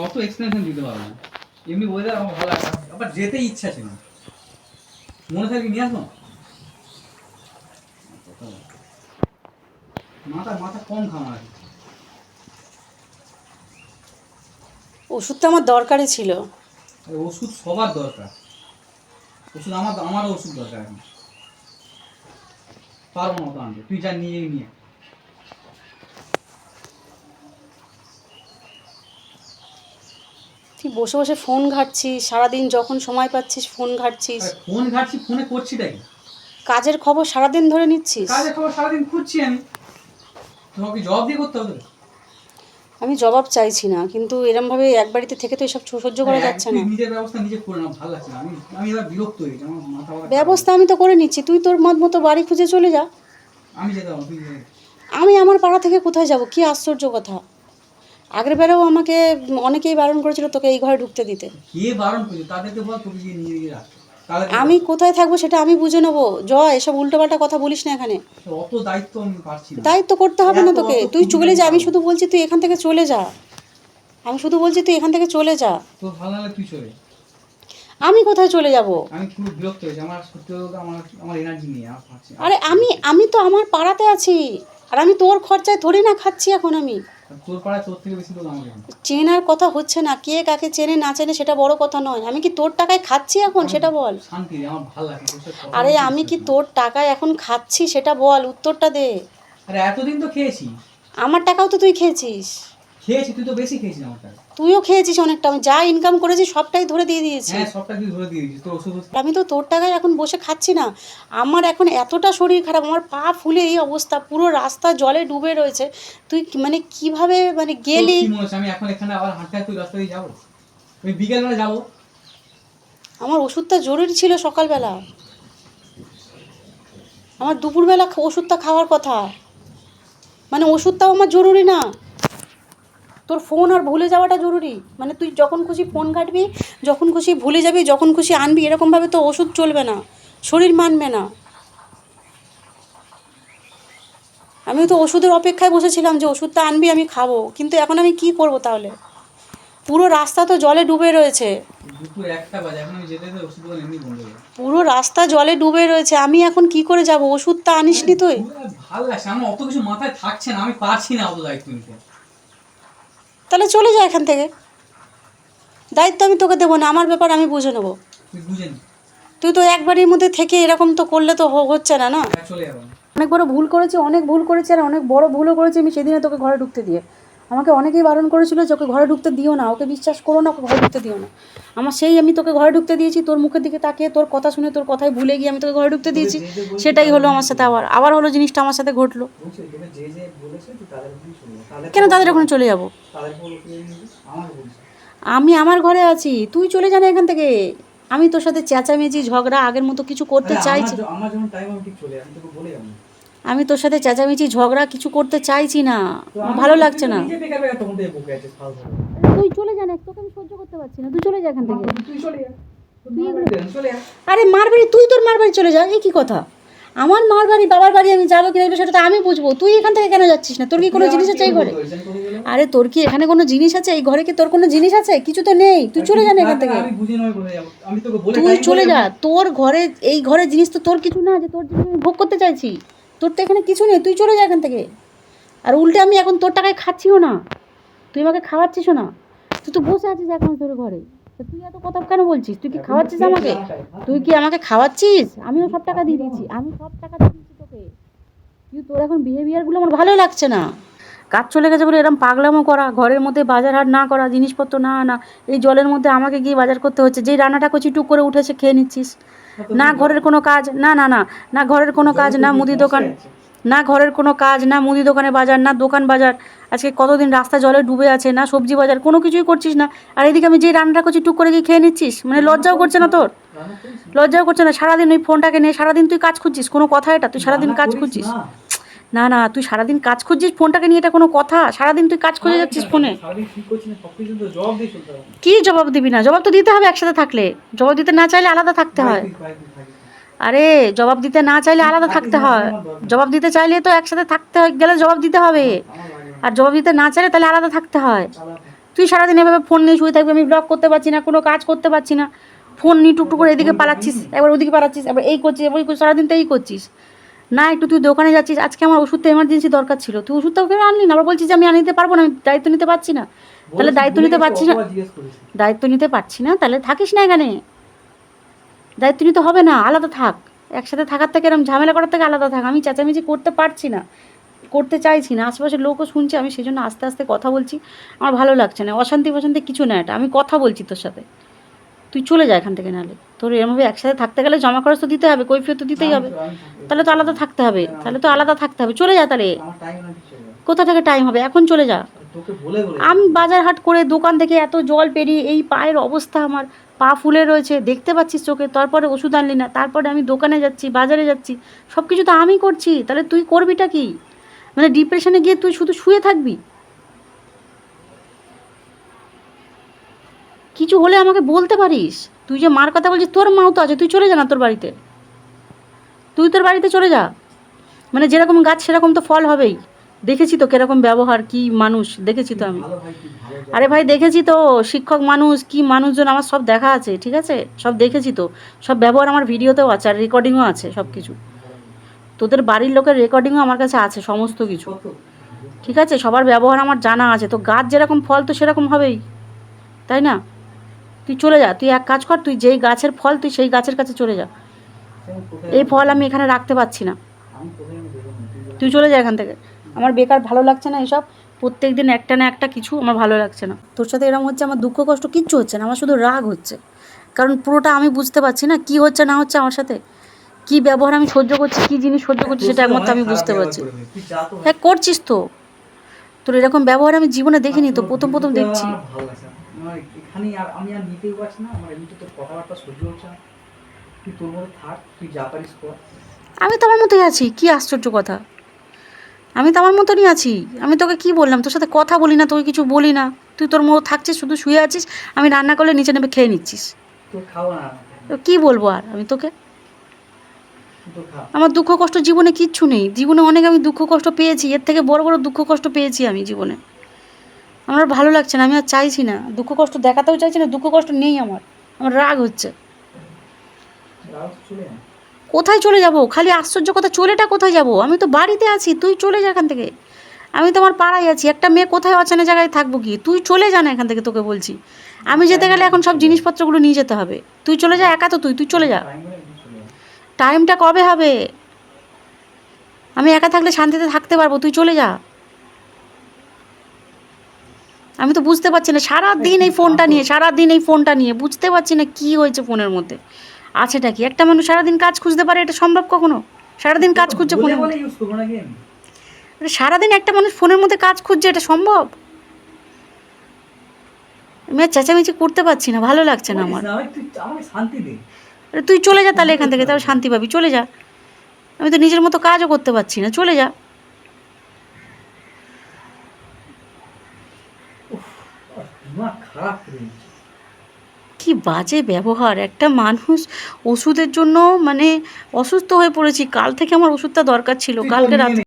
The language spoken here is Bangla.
অত এক্সপ্লেনেশন দিতে পারবো না। এমনি ওয়েদার আমার ভালো লাগে, আবার যেতে ইচ্ছা ছিল। মনে থাকে নিয়ে আসবো, মাথা মাথা কম খাওয়া আর কি। ওষুধটা আমার দরকারই ছিল। ওষুধ সবার দরকার, ওষুধ আমারও ওষুধ দরকার এখন। পারবো না তো আনতে, তুই যা নিয়ে নিয়ে। তুই বসে বসে ফোন ঘাঁটছিস সারাদিন, যখন সময় পাচ্ছিস ফোন ঘাঁটছিস। ফোন ঘাটছি, ফোনে করছিটা কি? কাজের খবর সারাদিন ধরে নিচ্ছিস। কাজের খবর সারাদিন খুঁজছি আমি, তোমাকে জবাব দিয়ে করতে হবে। আমি জবাব চাইছি না, কিন্তু এরমভাবে এক বাড়িতে থেকে তো এসব সহ্য করা যাচ্ছে না। নিজের ব্যবস্থা নিজে করে না, ভালো লাগছে না। আমি আমি এবার বিরক্ত হয়ে গেছি, আমার মাথা ব্যবস্থা আমি তো করে নিচ্ছি, তুই তোর মত মতো বাড়ি খুঁজে চলে যা। আমি যেতে পারবো, তুই আমি আমার পাড়া থেকে কোথায় যাব? কি আশ্চর্য কথা! আগের বেরেও আমাকে অনেকেই বারণ করেছিল তোকে এই ঘরে ঢুকতে দিতে। কে বারণ করেছে? তাদেরকে বল তোকে গিয়ে নিয়ে গিয়ে রাখ। আমি কোথায় থাকবো সেটা আমি বুঝে নেবো। জয়, এসব উল্টোপাল্টা কথা বলিস না এখানে। অত দায়িত্ব আমি পারছি না। দায়িত্ব করতে হবে না তোকে, তুই চলে যা। আমি শুধু বলছি তুই এখান থেকে চলে যা। আমি শুধু বলছি তুই এখান থেকে চলে যা। তোর ভালো লাগলে তুই চলে। আমি কোথায় চলে যাব? আমি খুব বিরক্ত হয়েছি, আমার সত্যি বলতে আমার এনার্জি নেই, আর পারছি না। আরে আমি তো আমার পাড়াতে আছি, আর আমি তোর খরচায় থরি না খাচ্ছি এখন আমি। তোর পাড়ায় তোর থেকে বেশি লোক আমাকে। চেনার কথা হচ্ছে না, কে কাকে চেনে না চেনে সেটা বড় কথা নয়। আমি কি তোর টাকায় খাচ্ছি এখন সেটা বল। শান্তি রে, আমার ভালো লাগে। আরে আমি কি তোর টাকায় এখন খাচ্ছি সেটা বল, উত্তরটা দে। আরে এতদিন তো খেয়েছি। আমার টাকাও তো তুই খেয়েছিস। খেয়েছি, তুই তো বেশি খেয়েছিস আমার টাকা। তুইও খেয়েছিস অনেকটা, আমি যা ইনকাম করেছি সবটাই ধরে দিয়ে দিয়েছি। হ্যাঁ, সবটা তুই ধরে দিয়ে দিয়েছিস তোর ওষুধ। আমি তো তোর টাকায় এখন বসে খাচ্ছি না। আমার এখন এতটা শরীর খারাপ, আমার পা ফুলে এই অবস্থা, পুরো রাস্তা জলে ডুবে রয়েছে। তুই মানে কিভাবে মানে গেলি? কি মনে হচ্ছে আমি এখন এখানে আবার হাঁটতে হাঁটতে রাস্তা দিয়ে যাবো? আমি বিকেলবেলা যাবো। আমার ওষুধটা জরুরি ছিল সকালবেলা, আমার দুপুরবেলা ওষুধটা খাওয়ার কথা। মানে ওষুধটাও আমার জরুরি না, তোর ফোন আর ভুলে যাওয়াটা জরুরি। মানে তুই যখন খুশি ফোন ঘাঁটবি, যখন খুশি ভুলে যাবি, যখন খুশি আনবি, এরকমভাবে তো ওষুধ চলবে না, শরীর মানবে না। আমি তো ওষুধের অপেক্ষায় বসেছিলাম যে ওষুধটা আনবি আমি খাবো, কিন্তু এখন আমি কি করব তাহলে? পুরো রাস্তা তো জলে ডুবে রয়েছে। দুপুর 1টা বাজে, এখন আমি যেতে ওষুধ দোকান এমনি বন্ধ হয়ে যাবে। পুরো রাস্তা জলে ডুবে রয়েছে, আমি এখন কি করে যাব? ওষুধটা আনিসনি তুই? ভালো লাগছে আমার, অত কিছু মাথায় থাকছে না, আমি পারছি না অত দায়িত্ব নিতে। তাহলে চলে যা এখান থেকে। দায়িত্ব আমি তোকে দেবো না, আমার ব্যাপার আমি বুঝে নেবো। তুই বুঝে নি। তুই তো এক বাড়ির মধ্যে থেকে এরকম তো করলে তো হচ্ছে না, না? চলে যাবো। অনেক বড় ভুল করেছি, অনেক ভুল করেছি, আর অনেক বড় ভুলও করেছি আমি সেদিনে তোকে ঘরে ঢুকতে দিয়ে। আমাকে অনেকেই বারণ করেছিল যে ওকে ঘরে ঢুকতে দিও না, ওকে বিশ্বাস করো না, ওকে ঘরে ঢুকতে দিও না। আমি তোকে ঘরে ঢুকতে দিয়েছি, তোর মুখের দিকে তাকিয়ে তোর কথা শুনে তোর কথাই ভুলে গিয়ে আমি তোকে ঘরে ঢুকতে দিয়েছি। সেটাই হলো আমার সাথে, আবার হলো জিনিসটা আমার সাথে ঘটলো। কেন তাদের ওখানে চলে যাব? আমি আমার ঘরে আছি, তুই চলে যা না এখান থেকে। আমি তোর সাথে চেঁচামেচি ঝগড়া আগের মতো কিছু করতে চাইছি। আমি তোর সাথে চেঁচামেচি ঝগড়া কিছু করতে চাইছি না, ভালো লাগছে না। তুই চলে যা না, তোকে আমি সহ্য করতে পারছি না, তুই চলে যা এখান থেকে। আরে মার বাড়ি, তুই তোর মার বাড়ি চলে যা, এই কি কথা? আমার মার বাড়ি বাবার বাড়ি আমি যাবো কিনা সেটা তো আমি বুঝবো, তুই এখান থেকে কেন যাচ্ছিস না? তোর কি কোনো জিনিস আছে এই ঘরে? আরে তোর কি এখানে কোনো জিনিস আছে? এই ঘরে কি তোর কোনো জিনিস আছে? কিছু তো নেই, তুই চলে যা না এখান থেকে। তুই চলে যা, তোর ঘরে এই ঘরের জিনিস তো তোর কিছু না যে তোর জিনিস আমি ভোগ করতে চাইছি। তোর তো এখানে কিছু নেই, তুই চলে যা এখান থেকে। আর উল্টে আমি এখন তোর টাকায় খাচ্ছিও না, তুই আমাকে খাওয়াচ্ছিসও না। তুই তো বসে আছিস এখন তোর ঘরে, তুই এত কথা কেন বলছিস? তুই কি খাওয়াচ্ছিস আমাকে? তুই কি আমাকে খাওয়াচ্ছিস? আমিও সব টাকা দিয়ে দিয়েছি, আমি সব টাকা দিয়ে দিয়েছি তোকে। তুই তোর এখন বিহেভিয়ারগুলো আমার ভালো লাগছে না। কাজ চলে গেছে বলে এরকম পাগলামো করা, ঘরের মধ্যে বাজার হাট না করা, জিনিসপত্র না আনা, এই জলের মধ্যে আমাকে গিয়ে বাজার করতে হচ্ছে। যেই রান্নাটা করছি টুক করে উঠেছে খেয়ে নিচ্ছিস। না ঘরের কোনো কাজ, না না না না ঘরের কোনো কাজ, না মুদি দোকান, না ঘরের কোনো কাজ, না মুদি দোকানে বাজার, না দোকান বাজার। আজকে কতদিন রাস্তা জলে ডুবে আছে, না সবজি বাজার, কোনো কিছুই করছিস না। আর এদিকে আমি যে রান্নাটা করছি টুক করে গিয়ে খেয়ে নিচ্ছিস, মানে লজ্জাও করছে না তোর? লজ্জাও করছে না? সারাদিন ওই ফোনটাকে নিয়ে সারাদিন তুই কাজ খুঁজছিস, কোনো কথা এটা? তুই সারাদিন কাজ খুঁজছিস? না না, তুই সারাদিন কাজ খুঁজছিস, ফোনটাকে নিয়ে এটা কোনো কথা? সারাদিন তুই কাজ খুঁজে যাচ্ছিস ফোনে। কি জবাব দিবি না? জবাব তো দিতে হবে একসাথে থাকলে। জবাব দিতে না চাইলে আলাদা থাকতে হয়। আরে জবাব দিতে না চাইলে আলাদা থাকতে হয়, জবাব দিতে চাইলে তো একসাথে থাকতে গেলে জবাব দিতে হবে, আর জবাব দিতে না চাইলে তাহলে আলাদা থাকতে হয়। তুই সারাদিন এভাবে ফোন নিয়ে শুয়ে থাকবি, আমি ব্লগ করতে পারছি না, কোনো কাজ করতে পারছি না, ফোন নিয়ে টুকটুক করে এদিকে পালাচ্ছিস, একবার ওদিকে পালাচ্ছিস, একবার এই করছিস, এবার ওই করছিস, সারাদিন তো এই করছিস না। একটু তুই দোকানে যাচ্ছিস, আজকে আমার ওষুধটা এমার্জেন্সি দরকার ছিল, তুই ওষুধটাও কেন আনলি না? আবার বলছিস যে আমি আনতে পারবো না, আমি দায়িত্ব নিতে পারছি না। তাহলে দায়িত্ব নিতে পারছি না, দায়িত্ব নিতে পারছি না, তাহলে থাকিস না এখানে, দায়িত্ব নিতে হবে না, আলাদা থাক। একসাথে থাকার থেকে এরকম ঝামেলা করার থেকে আলাদা থাক। আমি চেঁচামেচি করতে পারছি না, করতে চাইছি না, আশেপাশের লোকও শুনছে, আমি সেই জন্য আস্তে আস্তে কথা বলছি, আমার ভালো লাগছে না। অশান্তি ফশান্তি কিছু না, এটা আমি কথা বলছি তোর সাথে, তুই চলে যা এখান থেকে। নাহলে তোর এরমভাবে একসাথে থাকতে গেলে জমা খরচ তো দিতে হবে, কৈফিয়ত তো দিতেই হবে, তাহলে তো আলাদা থাকতে হবে, তাহলে তো আলাদা থাকতে হবে। চলে যা তাহলে, কোথা থেকে টাইম হবে, এখন চলে যা। আমি বাজার হাট করে দোকান থেকে এত জল পেরিয়ে এই পায়ের অবস্থা, আমার পা ফুলে রয়েছে, দেখতে পাচ্ছিস চোখে, তারপরে ওষুধ আনলি না, তারপরে আমি দোকানে যাচ্ছি, বাজারে যাচ্ছি, সব কিছু তো আমি করছি, তাহলে তুই করবিটা কি? মানে ডিপ্রেশনে গিয়ে তুই শুধু শুয়ে থাকবি? কিছু হলে আমাকে বলতে পারিস। তুই যে মার কথা বলছিস, তোর মাও তো আছে, তুই চলে যা না তোর বাড়িতে, তুই তোর বাড়িতে চলে যা। মানে যেরকম গাছ সেরকম তো ফল হবেই। দেখেছি তো কিরকম ব্যবহার, কি মানুষ, দেখেছি তো আমি। আরে ভাই দেখেছি তো, শিক্ষক মানুষ, কি মানুষজন, আমার সব দেখা আছে, ঠিক আছে, সব দেখেছি তো, সব ব্যবহার আমার ভিডিওতেও আছে, আর রেকর্ডিংও আছে, সব কিছু। তোদের বাড়ির লোকের রেকর্ডিংও আমার কাছে আছে, সমস্ত কিছু, ঠিক আছে, সবার ব্যবহার আমার জানা আছে। তো গাছ যেরকম ফল তো সেরকম হবেই, তাই না? তুই চলে যা, তুই এক কাজ কর, তুই যেই গাছের ফল তুই সেই গাছের কাছে চলে যা। এই ফল আমি এখানে রাখতে পারছি না, তুই চলে যা এখান থেকে। আমার বেকার ভালো লাগছে না এসব, প্রত্যেক দিন একটা না একটা কিছু, আমার ভালো লাগছে না। তোর সাথে এরকম হচ্ছে, আমার দুঃখ কষ্ট কিচ্ছু হচ্ছে না, আমার শুধু রাগ হচ্ছে, কারণ পুরোটা আমি বুঝতে পারছি না কি হচ্ছে না হচ্ছে আমার সাথে, কি ব্যবহার আমি সহ্য করছি, কি জিনিস সহ্য করছি, সেটা একমাত্র আমি বুঝতে পারছি। হ্যাঁ করছিস তো, তোর এরকম ব্যবহার আমি জীবনে দেখিনি তো, প্রথম প্রথম দেখছি। এখানে আর আমি আর নিতেই পারছি না, আমার এমনিতে তোর কথাবার্তা সহ্য হচ্ছে না, তুই তোর মধ্যে থাক, তুই যা পারিস কর। আমি তো আমার মতোই আছি, কি আশ্চর্য কথা, আমি তো আমার মতনই আছি। আমি তোকে কি বললাম, তোর সাথে কথা বলি না, তোকে কিছু বলি না, তুই তোর মতো থাকছিস, শুধু শুয়ে আছিস, আমি রান্না করলে নিচে নেমে খেয়ে নিচ্ছিস। তোর খাওয়া না, তো কী বলবো আর আমি তোকে, আমার দুঃখ কষ্ট জীবনে কিচ্ছু নেই, জীবনে অনেক আমি দুঃখ কষ্ট পেয়েছি, এর থেকে বড় বড় দুঃখ কষ্ট পেয়েছি আমি জীবনে। আমার ভালো লাগছে না, আমি আর চাইছি না, দুঃখ কষ্ট দেখাতেও চাইছি না, দুঃখ কষ্ট নেই আমার, আমার রাগ হচ্ছে। কোথায় চলে যাব, খালি আশ্চর্য কথা, চলেটা কোথায় যাব? আমি তো বাড়িতে আছি, তুই চলে যা এখান থেকে। আমি তো আমার পাড়ায় আছি, একটা মেয়ে কোথায় অচেনা জায়গায় থাকবো কি? তুই চলে যা না এখান থেকে, তোকে বলছি। আমি যেতে গেলে এখন সব জিনিসপত্রগুলো নিয়ে যেতে হবে, তুই চলে যা, একা তো তুই চলে যা। টাইমটা কবে হবে? আমি একা থাকলে শান্তিতে থাকতে পারবো, তুই চলে যা। আমি তো বুঝতে পারছি না, সারাদিন এই ফোনটা নিয়ে, সারাদিন এই ফোনটা নিয়ে, বুঝতে পারছি না কী হয়েছে ফোনের মধ্যে, আছেটা কি? একটা মানুষ সারাদিন কাজ খুঁজতে পারে, এটা সম্ভব কখনো? সারাদিন কাজ খুঁজছে ফোনের মধ্যে, সারাদিন একটা মানুষ ফোনের মধ্যে কাজ খুঁজছে, এটা সম্ভব? আমি আর চেঁচামেচি করতে পারছি না, ভালো লাগছে না আমার। তুই চলে যা তাহলে এখান থেকে, তাহলে শান্তি পাবি, চলে যা। আমি তো নিজের মতো কাজও করতে পারছি না, চলে যা। কি বাজে ব্যবহার, একটা মানুষ ওষুধের জন্য মানে অসুস্থ হয়ে পড়েছি, কাল থেকে আমার ওষুধটা দরকার ছিল, কালকে রাত